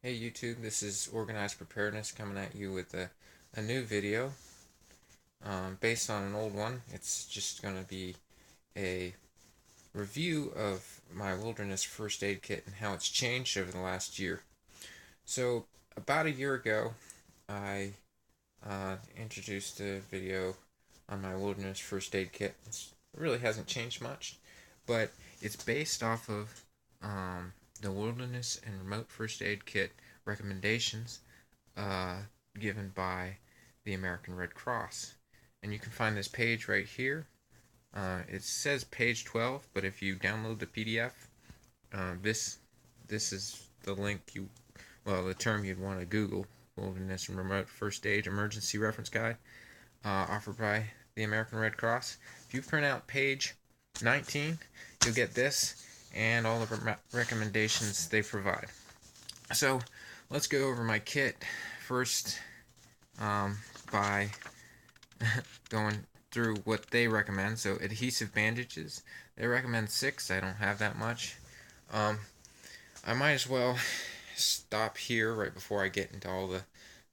Hey YouTube, this is Organized Preparedness coming at you with a new video based on an old one. It's just going to be a review of my wilderness first aid kit and how it's changed over the last year. So, about a year ago, I introduced a video on my wilderness first aid kit. It really hasn't changed much, but it's based off of the wilderness and remote first aid kit recommendations uh, given by the American Red Cross. And you can find this page right here. It says page 12, but if you download the PDF, this is the link the term you'd want to Google: Wilderness and Remote First Aid Emergency Reference Guide, offered by the American Red Cross. If you print out page 19, you'll get this and all the recommendations they provide. So let's go over my kit first by going through what they recommend. So adhesive bandages, they recommend 6. I don't have that much. I might as well stop here right before I get into all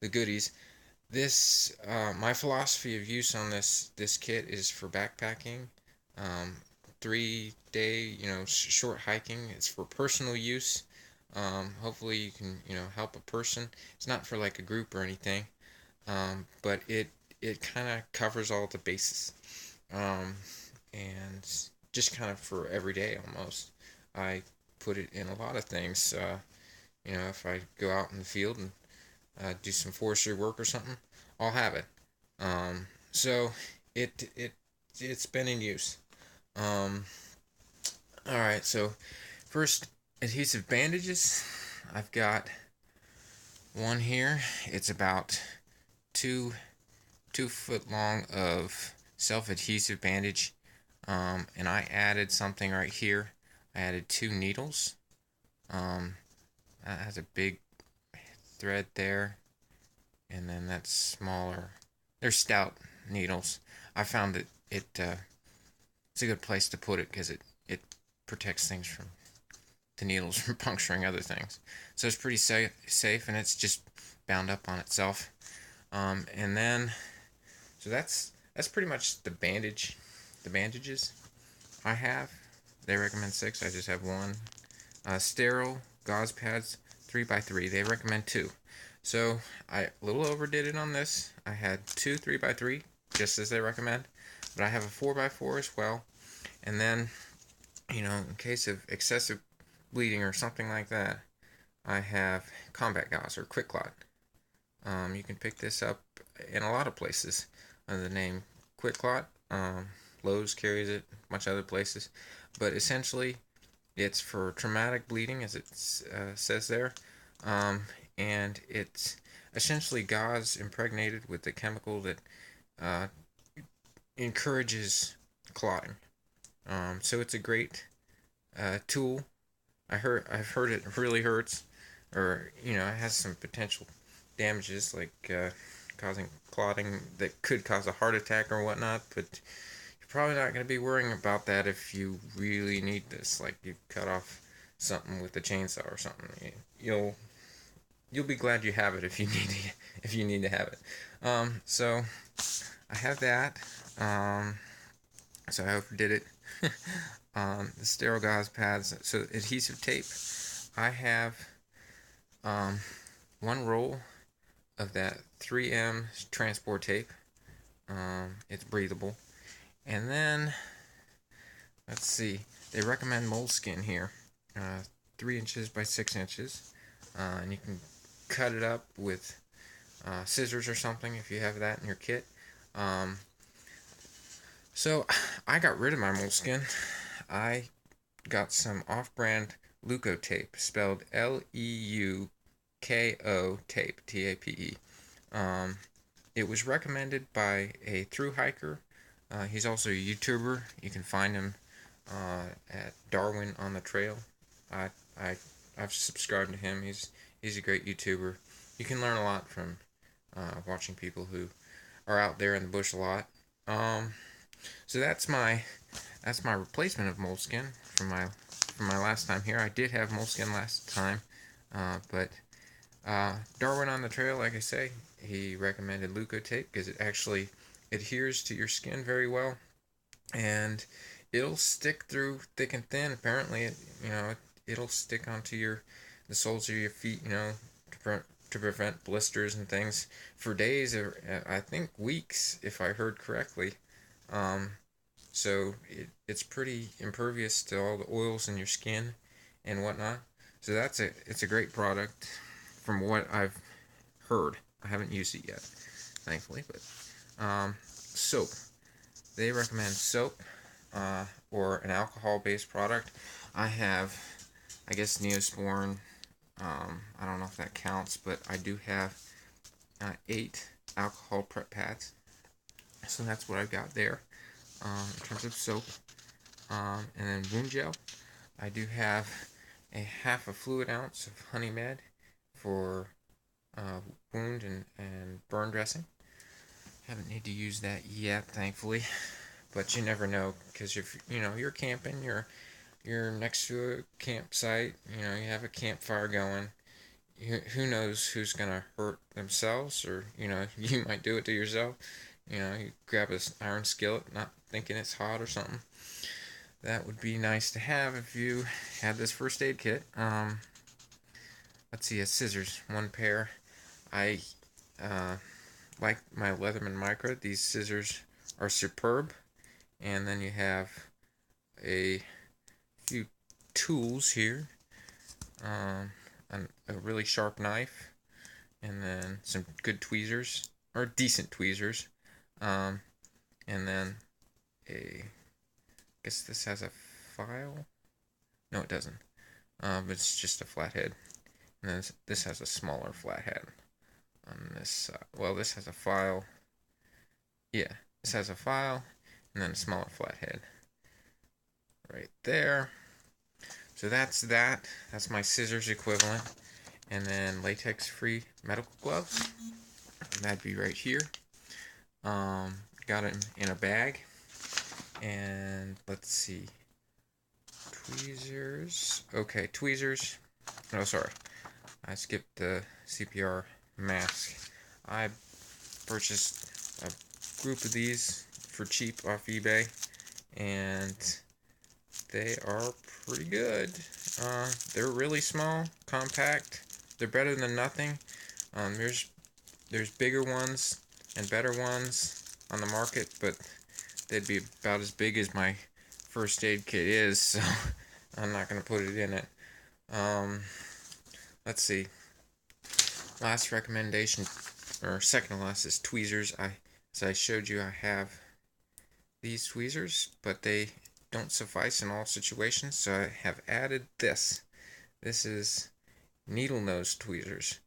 the goodies. This my philosophy of use on this kit is for backpacking, 3-day short hiking. It's for personal use. Hopefully you can help a person. It's not for like a group or anything, but it kind of covers all the bases, and just kind of for every day almost. I put it in a lot of things. If I go out in the field and do some forestry work or something, I'll have it. So it's been in use. Um, all right, so first, adhesive bandages. I've got one here. It's about 2 foot long of self-adhesive bandage, and I added something right here. I added 2 needles. That has a big thread there, and then that's smaller. They're stout needles. I found that it's a good place to put it because it protects things from the needles from puncturing other things. So it's pretty safe, and it's just bound up on itself. And then so that's pretty much the bandages I have. They recommend 6. I just have 1. Sterile gauze pads, 3x3. They recommend 2. So I a little overdid it on this. I had 2 3x3, just as they recommend, but I have a 4x4 as well. And then, in case of excessive bleeding or something like that, I have combat gauze or QuikClot. You can pick this up in a lot of places under the name QuikClot. Lowe's carries it, a bunch of other places, but essentially it's for traumatic bleeding, as it says there, and it's essentially gauze impregnated with the chemical that uh, encourages clotting. So it's a great tool. I've heard it really hurts, or it has some potential damages like causing clotting that could cause a heart attack or whatnot. But you're probably not going to be worrying about that if you really need this. Like you cut off something with a chainsaw or something. You'll be glad you have it if you need to have it. So I have that. So I overdid it. The sterile gauze pads. So adhesive tape. I have 1 roll of that 3M transport tape. It's breathable. And then let's see. They recommend moleskin here, 3 inches by 6 inches, and you can cut it up with scissors or something if you have that in your kit. So I got rid of my moleskin. I got some off-brand Leukotape, spelled Leuko tape, Tape. It was recommended by a thru hiker. He's also a YouTuber. You can find him at Darwin on the Trail. I, I I've subscribed to him. He's a great YouTuber. You can learn a lot from watching people who are out there in the bush a lot. So that's my replacement of moleskin from my last time here. I did have moleskin last time, but Darwin on the trail, like I say, he recommended Leukotape because it actually adheres to your skin very well, and it'll stick through thick and thin. Apparently, it'll stick onto the soles of your feet, to prevent blisters and things for days, or I think weeks, if I heard correctly. Um, so it's pretty impervious to all the oils in your skin and whatnot. So it's a great product from what I've heard. I haven't used it yet, thankfully, but soap. They recommend soap or an alcohol-based product. I have, I guess, Neosporin. I don't know if that counts, but I do have 8 alcohol prep pads. So that's what I've got there in terms of soap. And then wound gel. I do have a half a fluid ounce of Honey Med for wound and burn dressing. Haven't need to use that yet, thankfully, but you never know, because if you're camping, you're next to a campsite, you have a campfire going. Who knows who's gonna hurt themselves, or you might do it to yourself. You grab an iron skillet, not thinking it's hot or something. That would be nice to have if you had this first aid kit. Let's see, scissors, 1 pair. I like my Leatherman Micro. These scissors are superb. And then you have a few tools here. A really sharp knife, and then some good tweezers, or decent tweezers. And then I guess this has a file. No, it doesn't. It's just a flathead. And then this has a smaller flathead on this side. Well, this has a file. Yeah, this has a file, and then a smaller flathead right there. So that's that. That's my scissors equivalent. And then latex-free medical gloves. That'd be right here. Got it in a bag. And let's see. Tweezers. Okay, tweezers. Oh, sorry. I skipped the CPR mask. I purchased a group of these for cheap off eBay, and they are pretty good. They're really small, compact. They're better than nothing. There's bigger ones and better ones on the market, but they'd be about as big as my first aid kit is, so I'm not going to put it in it. Let's see. Last recommendation, or second to last, is tweezers. As I showed you, I have these tweezers, but they don't suffice in all situations, so I have added this. This is needle nose tweezers.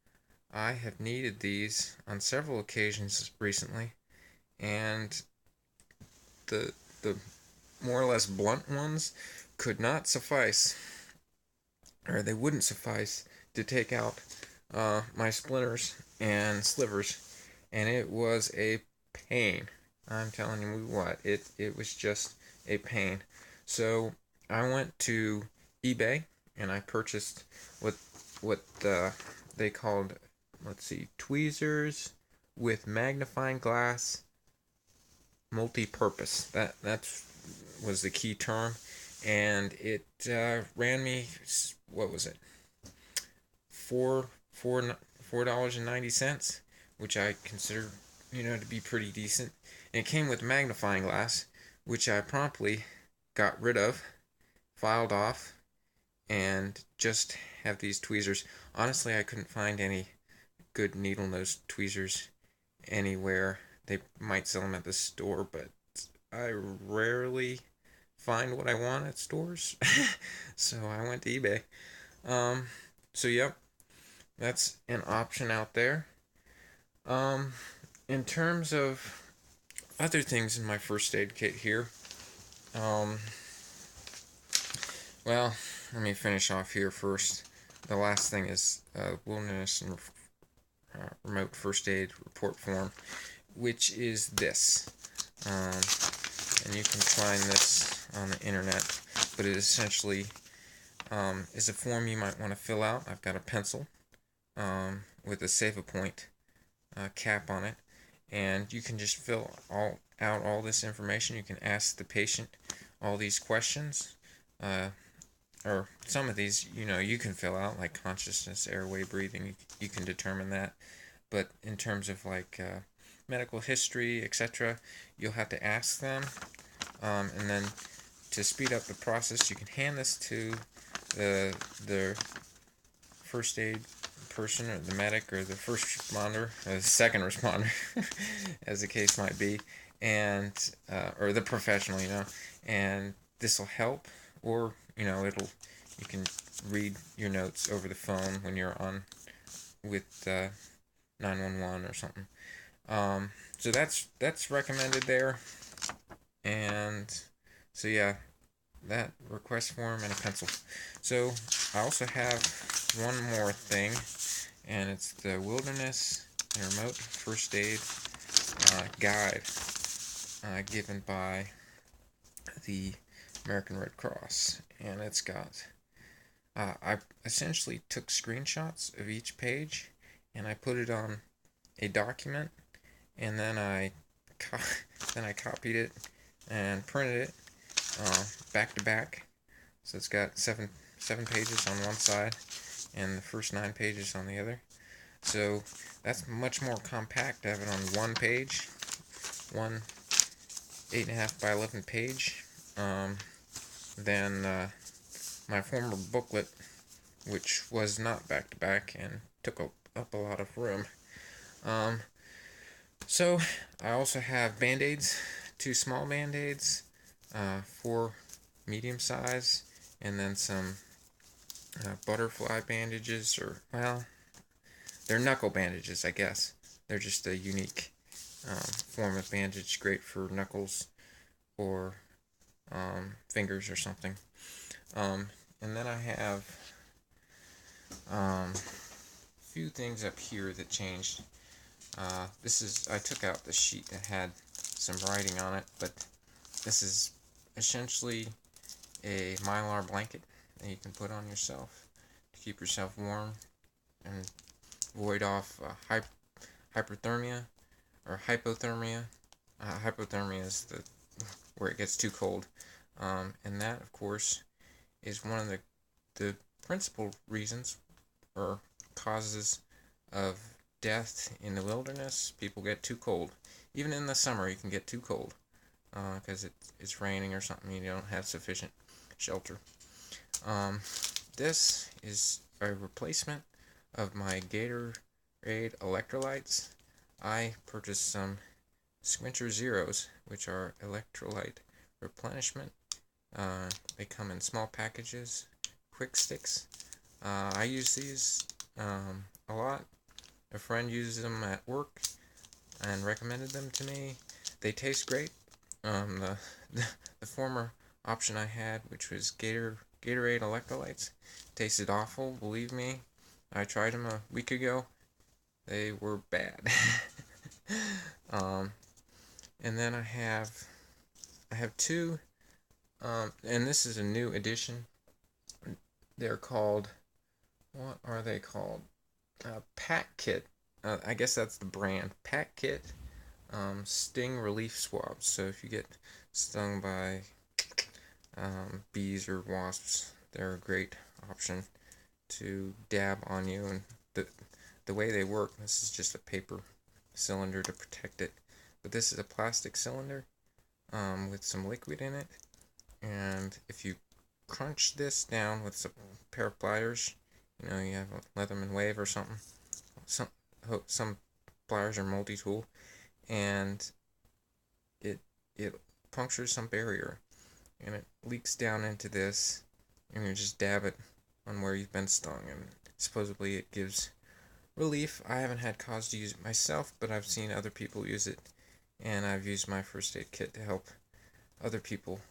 I have needed these on several occasions recently, and the more or less blunt ones could not suffice, or they wouldn't suffice to take out my splinters and slivers, and it was a pain. I'm telling you what, it was just a pain. So I went to eBay and I purchased what they called, let's see, tweezers with magnifying glass multi-purpose. That was the key term, and it ran me, what was it, $4.90, which I consider to be pretty decent. And it came with magnifying glass, which I promptly got rid of, filed off, and just have these tweezers. Honestly, I couldn't find any good needle nose tweezers anywhere. They might sell them at the store, but I rarely find what I want at stores. So I went to eBay. So yep, that's an option out there. In terms of other things in my first aid kit here, well, let me finish off here first. The last thing is wilderness and remote first aid report form, which is this. And you can find this on the internet, but it essentially is a form you might want to fill out. I've got a pencil. with a save-a-point cap on it, and you can just fill out all this information. You can ask the patient all these questions, or some of these, you can fill out, like consciousness, airway, breathing. You can determine that, but in terms of like medical history, etc., you'll have to ask them, and then to speed up the process, you can hand this to the first aid person, or the medic, or the first responder, or the second responder, as the case might be, and or the professional, and this will help, or you can read your notes over the phone when you're on with 911 or something. So that's recommended there, and so yeah, that request form and a pencil. So I also have one more thing, and it's the Wilderness and Remote First Aid guide given by the American Red Cross, and it's got I essentially took screenshots of each page and I put it on a document, and then I copied it and printed it back to back. So it's got seven pages on one side and the first 9 pages on the other. So that's much more compact to have it on one page, one 8.5 by 11 page, than my former booklet, which was not back to back and took up a lot of room. So I also have Band-Aids, 2 small Band-Aids, 4 medium size, and then some butterfly bandages, or, well, they're knuckle bandages, I guess. They're just a unique form of bandage, great for knuckles or fingers or something. And then I have a few things up here that changed. I took out the sheet that had some writing on it, but this is essentially a Mylar blanket that you can put on yourself to keep yourself warm and ward off hyperthermia or hypothermia. Hypothermia is where it gets too cold, and that, of course, is one of the principal reasons or causes of death in the wilderness. People get too cold. Even in the summer, you can get too cold because it's raining or something. You don't have sufficient shelter. This is a replacement of my Gatorade electrolytes. I purchased some Squincher Zeros, which are electrolyte replenishment. They come in small packages, quick sticks. I use these a lot. A friend uses them at work and recommended them to me. They taste great. The former option I had, which was Gatorade electrolytes, tasted awful. Believe me, I tried them a week ago. They were bad. And then I have 2, and this is a new edition. They're called, what are they called? Pack Kit. I guess that's the brand. Pack Kit Sting Relief Swabs. So if you get stung by bees or wasps, they're a great option to dab on you. And the way they work, this is just a paper cylinder to protect it, but this is a plastic cylinder with some liquid in it, and if you crunch this down with a pair of pliers, you have a Leatherman Wave or something, some pliers are multi-tool, and it punctures some barrier, and it leaks down into this, and you just dab it on where you've been stung, and supposedly it gives relief. I haven't had cause to use it myself, but I've seen other people use it, and I've used my first aid kit to help other people,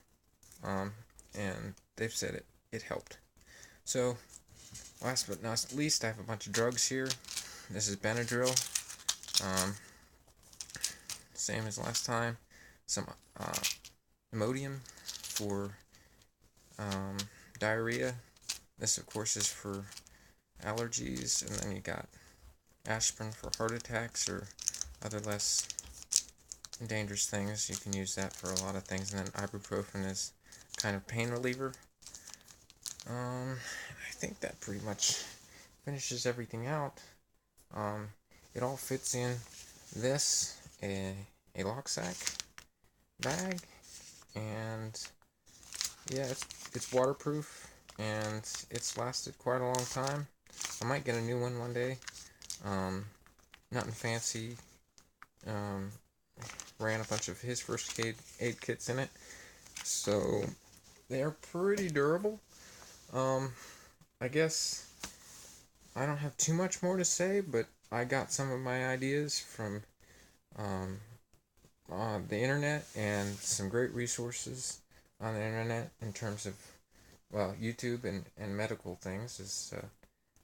and they've said it helped. So, last but not least, I have a bunch of drugs here. This is Benadryl, same as last time. Some Imodium for diarrhea. This, of course, is for allergies, and then you got aspirin for heart attacks or other less dangerous things. You can use that for a lot of things, and then ibuprofen is kind of pain reliever. I think that pretty much finishes everything out. It all fits in this, a lock sack bag, and yeah, it's waterproof, and it's lasted quite a long time. I might get a new one day. Nothing fancy. Um, Ran a bunch of his first aid kits in it, so they're pretty durable. Um, I guess I don't have too much more to say, but I got some of my ideas from um, the internet and some great resources on the internet in terms of, well, YouTube and medical things is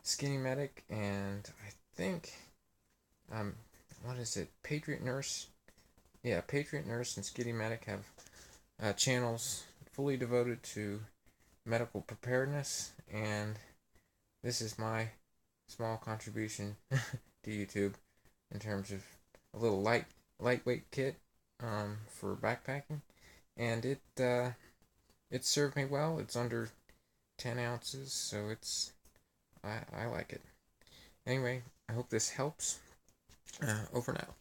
Skinny Medic, and I think what is it, Patriot Nurse? Yeah, Patriot Nurse and Skinny Medic have channels fully devoted to medical preparedness, and this is my small contribution to YouTube in terms of a little lightweight kit for backpacking, and it served me well. It's under 10 ounces, so I like it. Anyway, I hope this helps. Over now.